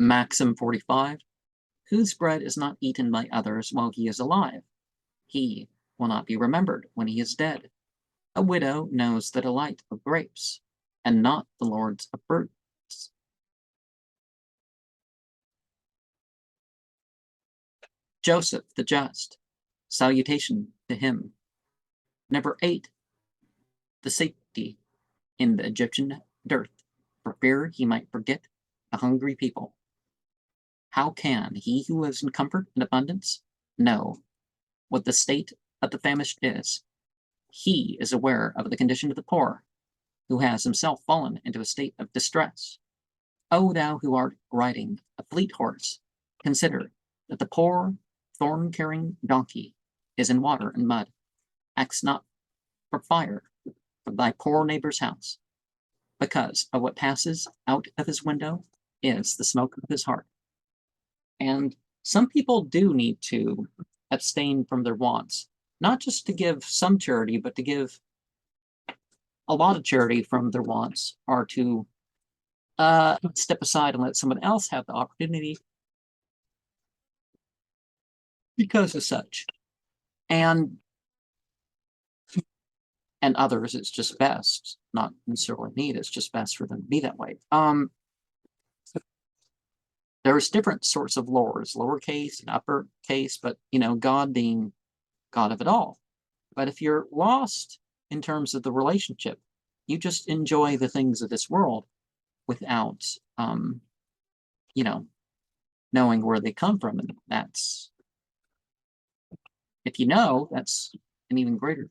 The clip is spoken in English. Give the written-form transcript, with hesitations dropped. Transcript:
Maxim 45. Whose bread is not eaten by others while he is alive, he will not be remembered when he is dead. A widow knows the delight of grapes, and not the lords of birds. Joseph the Just, salutation to him, never ate the safety in the Egyptian dearth, for fear he might forget the hungry people. How can he who lives in comfort and abundance know what the state of the famished is? He is aware of the condition of the poor, who has himself fallen into a state of distress. O thou who art riding a fleet horse, consider that the poor thorn-carrying donkey is in water and mud. Ask not for fire from thy poor neighbor's house, because of what passes out of his window is the smoke of his heart. And some people do need to abstain from their wants, not just to give some charity, but to give a lot of charity from their wants, or to step aside and let someone else have the opportunity because of such. And others, it's just best, not necessarily need, it's just best for them to be that way. There's different sorts of lords, lowercase and uppercase, but God being God of it all. But if you're lost in terms of the relationship, you just enjoy the things of this world without knowing where they come from. And that's, if you know, that's an even greater thing.